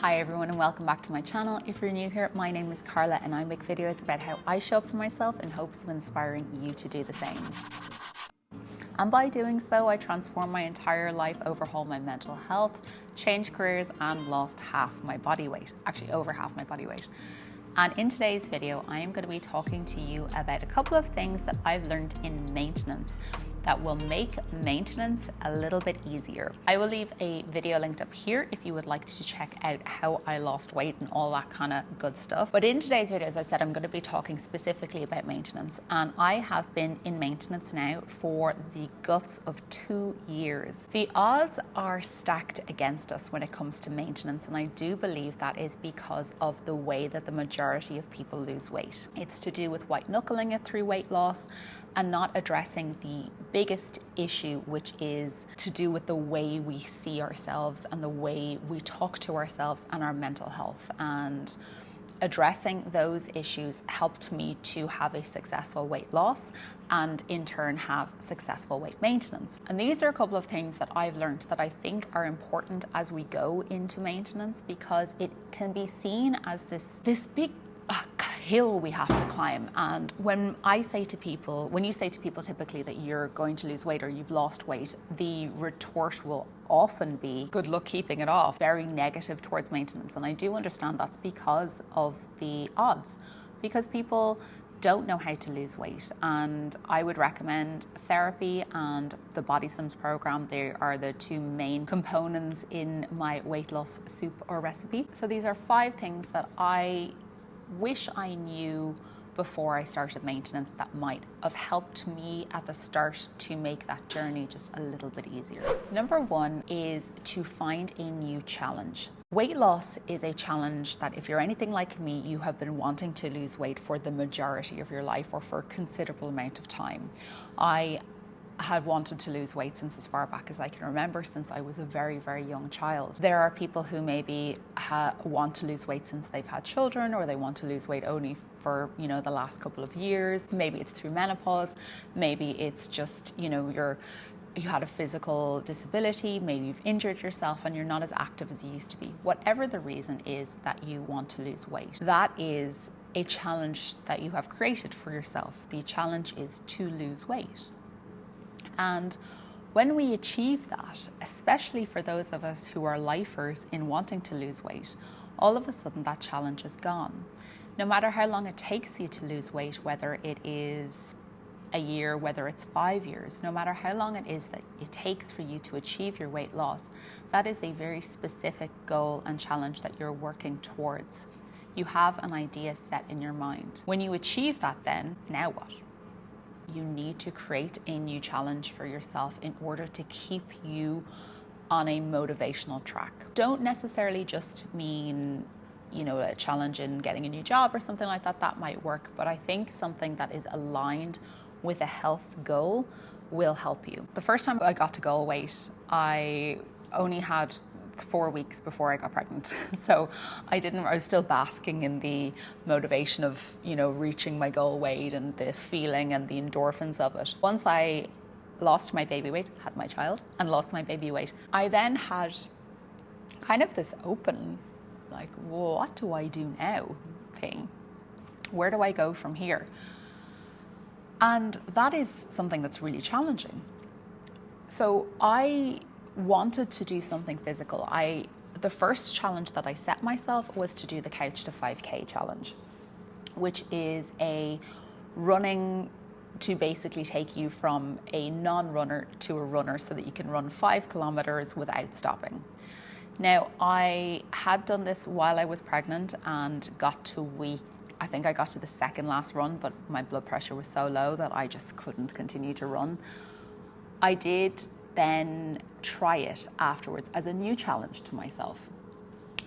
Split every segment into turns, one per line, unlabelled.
Hi everyone and welcome back to my channel. If you're new here, my name is Carla and I make videos about how I show up for myself in hopes of inspiring you to do the same. And by doing so, I transformed my entire life, overhauled my mental health, changed careers and lost half my body weight, actually over half my body weight. And in today's video, I am going to be talking to you about a couple of things that I've learned in maintenance that will make maintenance a little bit easier. I will leave a video linked up here if you would like to check out how I lost weight and all that kind of good stuff. But in today's video, as I said, I'm going to be talking specifically about maintenance. And I have been in maintenance now for the guts of 2 years. The odds are stacked against us when it comes to maintenance. And I do believe that is because of the way that the majority of people lose weight. It's to do with white knuckling it through weight loss and not addressing the biggest issue, which is to do with the way we see ourselves and the way we talk to ourselves and our mental health. And addressing those issues helped me to have a successful weight loss and in turn have successful weight maintenance. And these are a couple of things that I've learned that I think are important as we go into maintenance, because it can be seen as this big hill we have to climb. And when you say to people typically that you're going to lose weight or you've lost weight, the retort will often be, good luck keeping it off, very negative towards maintenance. And I do understand that's because of the odds, because people don't know how to lose weight. And I would recommend therapy and the Body Sims program. They are the two main components in my weight loss soup or recipe. So these are 5 things that I wish I knew before I started maintenance that might have helped me at the start to make that journey just a little bit easier. Number 1 is to find a new challenge. Weight loss is a challenge that, if you're anything like me, you have been wanting to lose weight for the majority of your life or for a considerable amount of time. I have wanted to lose weight since as far back as I can remember, since I was a very, very young child. There are people who maybe want to lose weight since they've had children, or they want to lose weight only for, the last couple of years. Maybe it's through menopause. Maybe it's just, you had a physical disability, maybe you've injured yourself and you're not as active as you used to be. Whatever the reason is that you want to lose weight, that is a challenge that you have created for yourself. The challenge is to lose weight. And when we achieve that, especially for those of us who are lifers in wanting to lose weight, all of a sudden that challenge is gone. No matter how long it takes you to lose weight, whether it is a year, whether it's 5 years, no matter how long it is that it takes for you to achieve your weight loss, that is a very specific goal and challenge that you're working towards. You have an idea set in your mind. When you achieve that, then now what? You need to create a new challenge for yourself in order to keep you on a motivational track. Don't necessarily just mean, a challenge in getting a new job or something like that. That might work, but I think something that is aligned with a health goal will help you. The first time I got to goal weight, I only had 4 weeks before I got pregnant. So I was still basking in the motivation of, reaching my goal weight and the feeling and the endorphins of it. Once I lost my baby weight, had my child and lost my baby weight, I then had kind of this open, like, what do I do now thing? Where do I go from here? And that is something that's really challenging. So I wanted to do something physical. The first challenge that I set myself was to do the Couch to 5K challenge, which is a running to basically take you from a non-runner to a runner so that you can run 5 kilometers without stopping. Now, I had done this while I was pregnant and I think I got to the second last run, but my blood pressure was so low that I just couldn't continue to run. I did then try it afterwards as a new challenge to myself.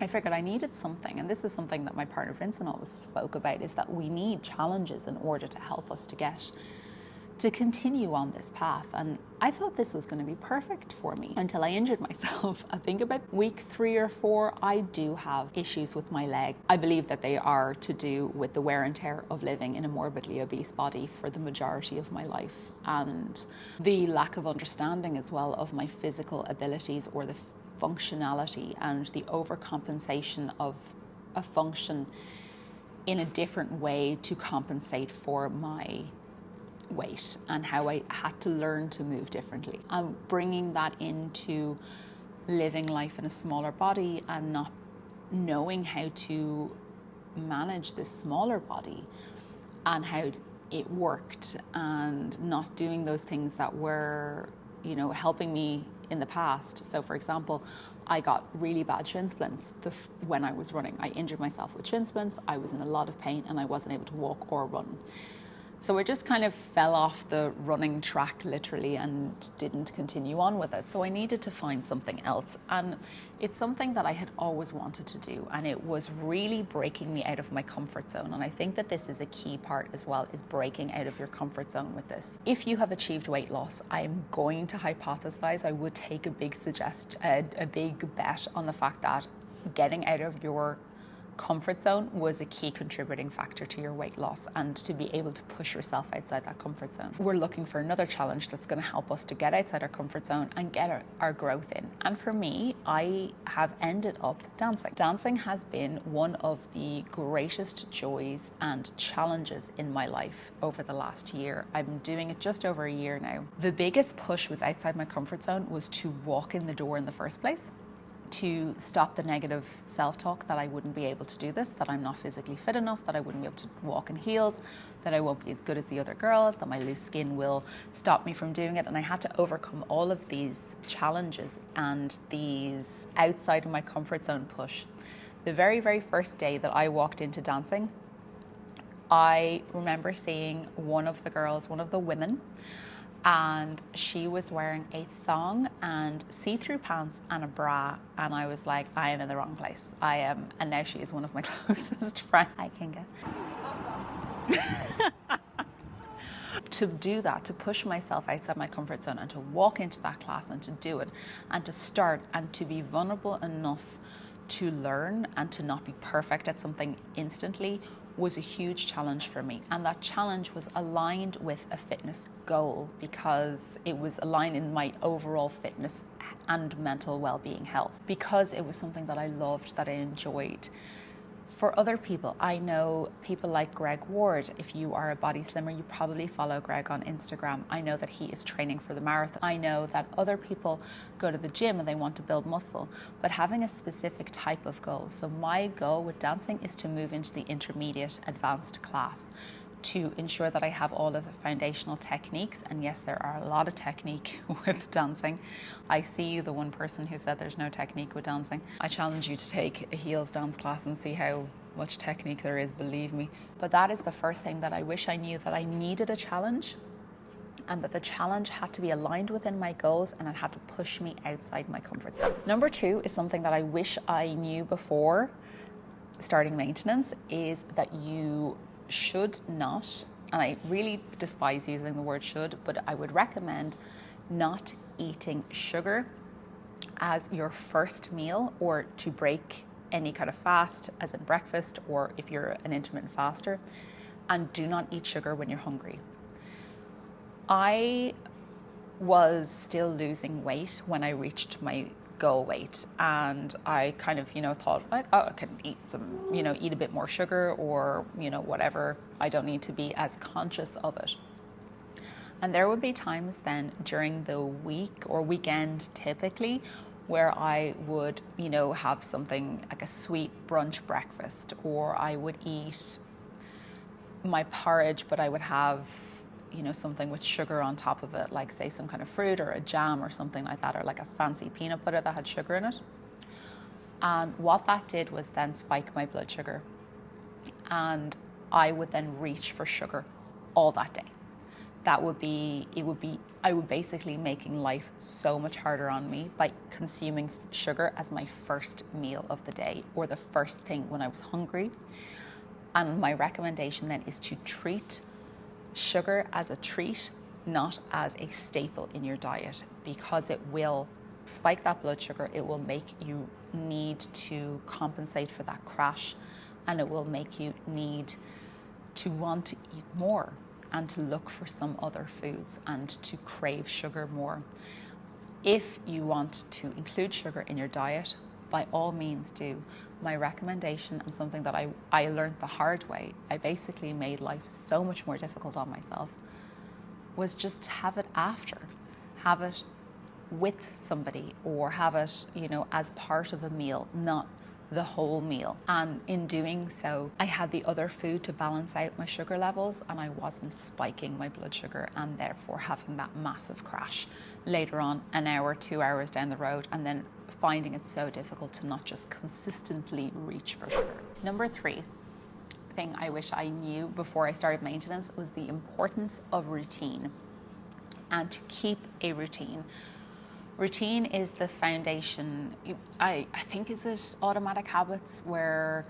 I figured I needed something, and this is something that my partner Vincent always spoke about, is that we need challenges in order to help us to continue on this path. And I thought this was going to be perfect for me until I injured myself. I think about week 3 or 4, I do have issues with my leg. I believe that they are to do with the wear and tear of living in a morbidly obese body for the majority of my life, and the lack of understanding as well of my physical abilities or the functionality and the overcompensation of a function in a different way to compensate for my weight, and how I had to learn to move differently. I'm bringing that into living life in a smaller body and not knowing how to manage this smaller body and how it worked, and not doing those things that were, helping me in the past. So for example, I got really bad shin splints when I was running. I injured myself with shin splints. I was in a lot of pain and I wasn't able to walk or run. So I just kind of fell off the running track literally and didn't continue on with it. So I needed to find something else. And it's something that I had always wanted to do. And it was really breaking me out of my comfort zone. And I think that this is a key part as well, is breaking out of your comfort zone with this. If you have achieved weight loss, I'm going to hypothesize, I would take a big bet on the fact that getting out of your comfort zone was a key contributing factor to your weight loss, and to be able to push yourself outside that comfort zone. We're looking for another challenge that's going to help us to get outside our comfort zone and get our growth in. And for me, I have ended up dancing. Dancing has been one of the greatest joys and challenges in my life over the last year. I'm doing it just over a year now. The biggest push was outside my comfort zone was to walk in the door in the first place, to stop the negative self-talk that I wouldn't be able to do this, that I'm not physically fit enough, that I wouldn't be able to walk in heels, that I won't be as good as the other girls, that my loose skin will stop me from doing it. And I had to overcome all of these challenges and these outside of my comfort zone push. The very, very first day that I walked into dancing, I remember seeing one of the women, and she was wearing a thong and see-through pants and a bra, and I was like, I am in the wrong place. And now she is one of my closest friends. Hi, Kinga. To do that, to push myself outside my comfort zone and to walk into that class and to do it and to start and to be vulnerable enough to learn and to not be perfect at something instantly was a huge challenge for me. And that challenge was aligned with a fitness goal, because it was aligned in my overall fitness and mental well-being health, because it was something that I loved, that I enjoyed. For other people, I know people like Greg Ward. If you are a body slimmer, you probably follow Greg on Instagram. I know that he is training for the marathon. I know that other people go to the gym and they want to build muscle, but having a specific type of goal. So my goal with dancing is to move into the intermediate advanced class, to ensure that I have all of the foundational techniques. And yes, there are a lot of technique with dancing. I see the one person who said there's no technique with dancing. I challenge you to take a heels dance class and see how much technique there is, believe me. But that is the first thing that I wish I knew, that I needed a challenge, and that the challenge had to be aligned within my goals and it had to push me outside my comfort zone. Number 2 is something that I wish I knew before starting maintenance, is that you should not, and I really despise using the word should, but I would recommend not eating sugar as your first meal, or to break any kind of fast, as in breakfast, or if you're an intermittent faster. And do not eat sugar when you're hungry. I was still losing weight when I reached my goal weight, and I kind of thought like, oh, I can eat a bit more sugar, or whatever. I don't need to be as conscious of it. And there would be times then during the week or weekend typically where I would have something like a sweet brunch breakfast, or I would eat my porridge, but I would have something with sugar on top of it, like say some kind of fruit or a jam or something like that, or like a fancy peanut butter that had sugar in it. And what that did was then spike my blood sugar, and I would then reach for sugar all that day. I would basically making life so much harder on me by consuming sugar as my first meal of the day, or the first thing when I was hungry. And my recommendation then is to treat sugar as a treat, not as a staple in your diet, because it will spike that blood sugar. It will make you need to compensate for that crash, and it will make you need to want to eat more and to look for some other foods and to crave sugar more. If you want to include sugar in your diet, by all means do. My recommendation, and something that I learned the hard way, I basically made life so much more difficult on myself, was just have it after. Have it with somebody, or have it, as part of a meal, not the whole meal. And in doing so, I had the other food to balance out my sugar levels, and I wasn't spiking my blood sugar and therefore having that massive crash later on, an hour, 2 hours down the road, and then finding it so difficult to not just consistently reach for sugar. Number 3 thing I wish I knew before I started maintenance was the importance of routine, and to keep a routine. Routine is the foundation. I think, is it automatic habits, where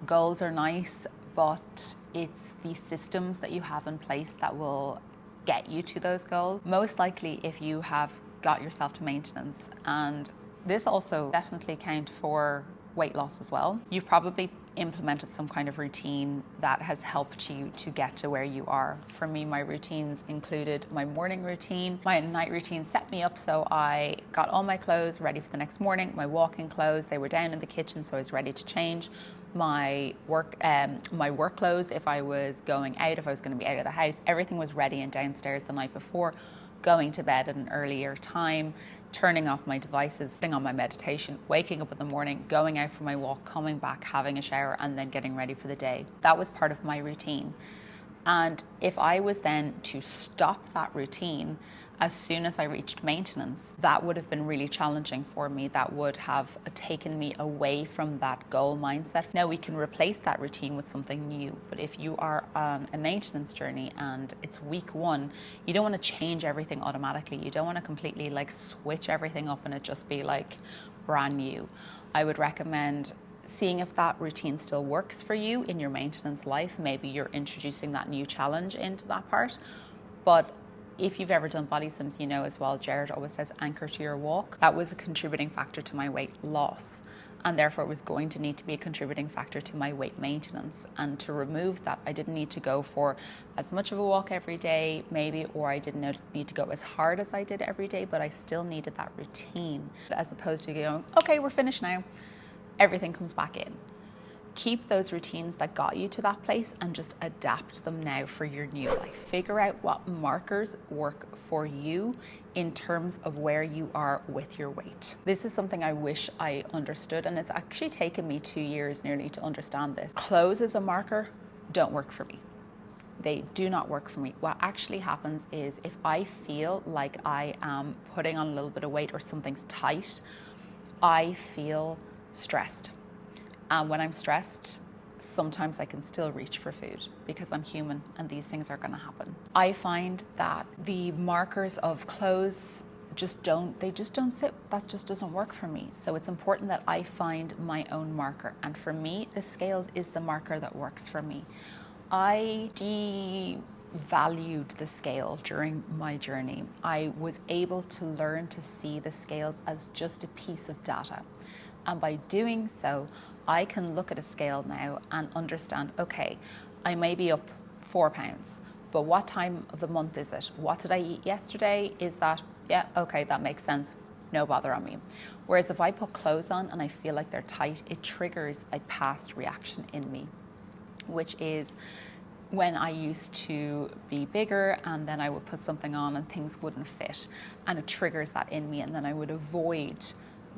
goals are nice, but it's the systems that you have in place that will get you to those goals. Most likely if you have got yourself to maintenance, and this also definitely counts for weight loss as well. You've probably implemented some kind of routine that has helped you to get to where you are. For me, my routines included my morning routine. My night routine set me up so I got all my clothes ready for the next morning. My walking clothes, they were down in the kitchen, so I was ready to change. My work clothes, if I was going out, if I was going to be out of the house, everything was ready and downstairs the night before. Going to bed at an earlier time, turning off my devices, sitting on my meditation, waking up in the morning, going out for my walk, coming back, having a shower, and then getting ready for the day. That was part of my routine. And if I was then to stop that routine as soon as I reached maintenance, that would have been really challenging for me. That would have taken me away from that goal mindset. Now we can replace that routine with something new, but if you are on a maintenance journey and it's week 1, you don't want to change everything automatically. You don't want to completely switch everything up and it just be brand new. I would recommend seeing if that routine still works for you in your maintenance life. Maybe you're introducing that new challenge into that part. But if you've ever done body sims, you know as well, Jared always says anchor to your walk. That was a contributing factor to my weight loss, and therefore it was going to need to be a contributing factor to my weight maintenance. And to remove that, I didn't need to go for as much of a walk every day, maybe, or I didn't need to go as hard as I did every day, but I still needed that routine, as opposed to going, okay, we're finished now, everything comes back in. Keep those routines that got you to that place and just adapt them now for your new life. Figure out what markers work for you in terms of where you are with your weight. This is something I wish I understood, and it's actually taken me 2 years nearly to understand this. Clothes as a marker don't work for me. They do not work for me. What actually happens is if I feel like I am putting on a little bit of weight or something's tight, I feel stressed. And when I'm stressed, sometimes I can still reach for food because I'm human and these things are going to happen. I find that the markers of clothes just don't sit. That just doesn't work for me. So it's important that I find my own marker. And for me, the scales is the marker that works for me. I devalued the scale during my journey. I was able to learn to see the scales as just a piece of data. And by doing so, I can look at a scale now and understand, okay, I may be up 4 pounds, but what time of the month is it? What did I eat yesterday? Is that, yeah, okay, that makes sense. No bother on me. Whereas if I put clothes on and I feel like they're tight, it triggers a past reaction in me, which is when I used to be bigger and then I would put something on and things wouldn't fit, and it triggers that in me, and then I would avoid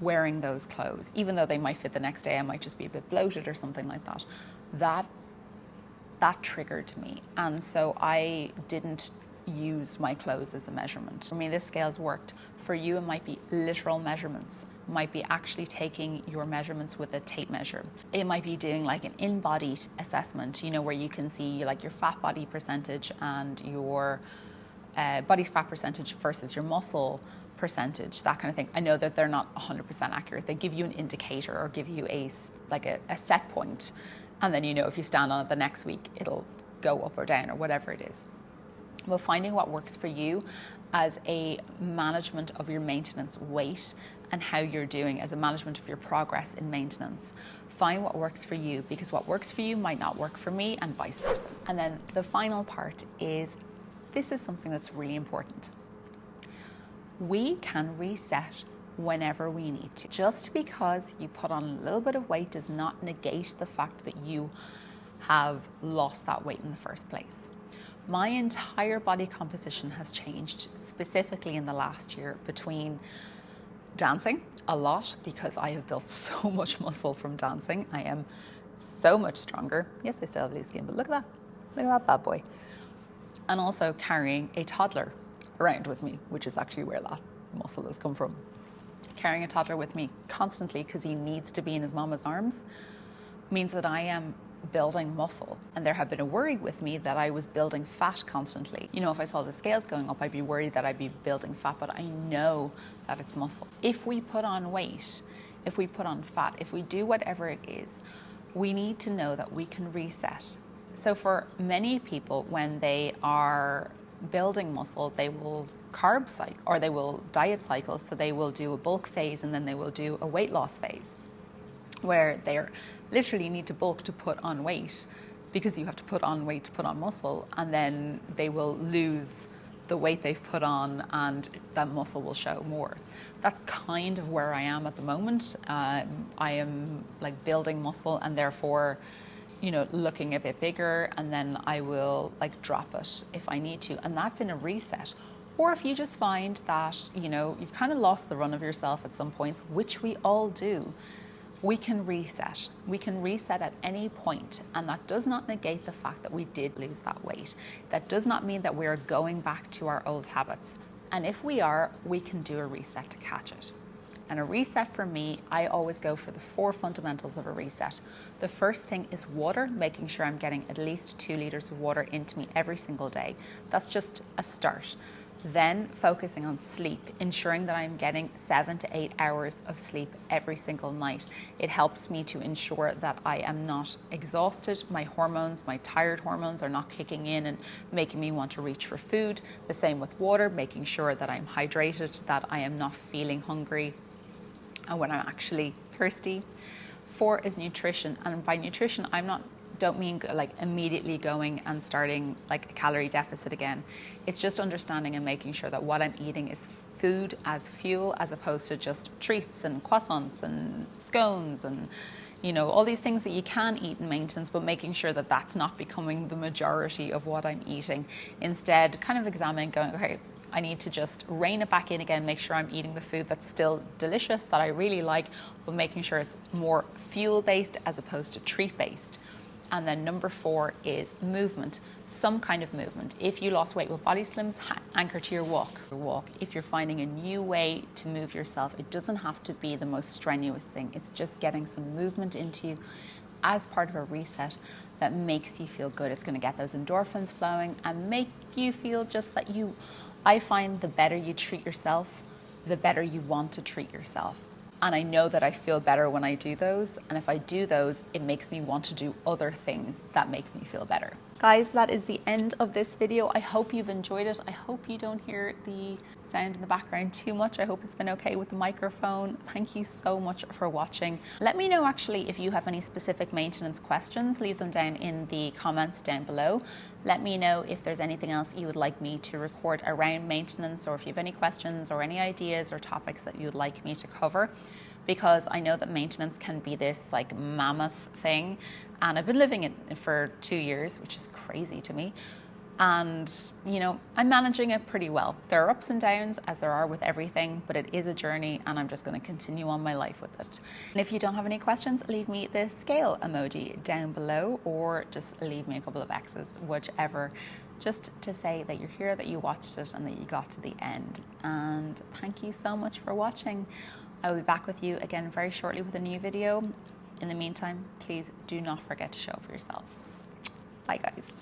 wearing those clothes. Even though they might fit the next day, I might just be a bit bloated or something like that. That triggered me, and so I didn't use my clothes as a measurement. For me, the scales worked. For you, it might be literal measurements. It might be actually taking your measurements with a tape measure. It might be doing an in-body assessment, where you can see your fat body percentage and your body fat percentage versus your muscle percentage, that kind of thing. I know that they're not 100% accurate. They give you an indicator or give you a set point, and then if you stand on it the next week, it'll go up or down or whatever it is. But finding what works for you as a management of your maintenance weight and how you're doing, as a management of your progress in maintenance. Find what works for you, because what works for you might not work for me, and vice versa. And then the final part is, this is something that's really important. we can reset whenever we need to. Just because you put on a little bit of weight does not negate the fact that you have lost that weight in the first place. My entire body composition has changed, specifically in the last year, between dancing a lot, because I have built so much muscle from dancing. I am so much stronger. Yes, I still have loose skin, but look at that. Look at that bad boy. And also carrying a toddler around with me, which is actually where that muscle has come from. Carrying a toddler with me constantly because he needs to be in his mama's arms means that I am building muscle. And there have been a worry with me that I was building fat constantly. You know, if I saw the scales going up, I'd be worried that I'd be building fat, but I know that it's muscle. If we put on weight, if we put on fat, if we do whatever it is, we need to know that we can reset. So for many people, when they are building muscle, they will carb cycle or they will diet cycle. So they will do a bulk phase and then they will do a weight loss phase, where they're literally need to bulk to put on weight, because you have to put on weight to put on muscle, and then they will lose the weight they've put on and that muscle will show more. That's kind of where I am at the moment. I am like building muscle and therefore, you know, looking a bit bigger, and then I will like drop it if I need to. And that's in a reset. Or if you just find that, you know, you've kind of lost the run of yourself at some points, which we all do, we can reset. We can reset at any point, and that does not negate the fact that we did lose that weight. That does not mean that we're going back to our old habits. And if we are, we can do a reset to catch it. And a reset for me, I always go for the 4 fundamentals of a reset. The first thing is water, making sure I'm getting at least 2 liters of water into me every single day. That's just a start. Then focusing on sleep, ensuring that I'm getting 7 to 8 hours of sleep every single night. It helps me to ensure that I am not exhausted. My hormones, my tired hormones are not kicking in and making me want to reach for food. The same with water, making sure that I'm hydrated, that I am not feeling hungry and when I'm actually thirsty. 4 is nutrition, and by nutrition don't mean like immediately going and starting like a calorie deficit again. It's just understanding and making sure that what I'm eating is food as fuel, as opposed to just treats and croissants and scones and, you know, all these things that you can eat in maintenance, but making sure that that's not becoming the majority of what I'm eating. Instead, kind of examining, going, okay, I need to just rein it back in again, make sure I'm eating the food that's still delicious, that I really like, but making sure it's more fuel-based as opposed to treat-based. And then number 4 is movement, some kind of movement. If you lost weight with body slims, anchor to your walk. If you're finding a new way to move yourself, it doesn't have to be the most strenuous thing. It's just getting some movement into you as part of a reset that makes you feel good. It's going to get those endorphins flowing and make you feel just that I find the better you treat yourself, the better you want to treat yourself. And I know that I feel better when I do those. And if I do those, it makes me want to do other things that make me feel better. Guys, that is the end of this video. I hope you've enjoyed it. I hope you don't hear the sound in the background too much. I hope it's been okay with the microphone. Thank you so much for watching. Let me know actually if you have any specific maintenance questions. Leave them down in the comments down below. Let me know if there's anything else you would like me to record around maintenance, or if you have any questions or any ideas or topics that you would like me to cover, because I know that maintenance can be this like mammoth thing, and I've been living it for 2 years, which is crazy to me. And, you know, I'm managing it pretty well. There are ups and downs, as there are with everything, but it is a journey, and I'm just going to continue on my life with it. And if you don't have any questions, leave me the scale emoji down below, or just leave me a couple of X's, whichever, just to say that you're here, that you watched it, and that you got to the end. And thank you so much for watching. I will be back with you again very shortly with a new video. In the meantime, please do not forget to show up for yourselves. Bye, guys.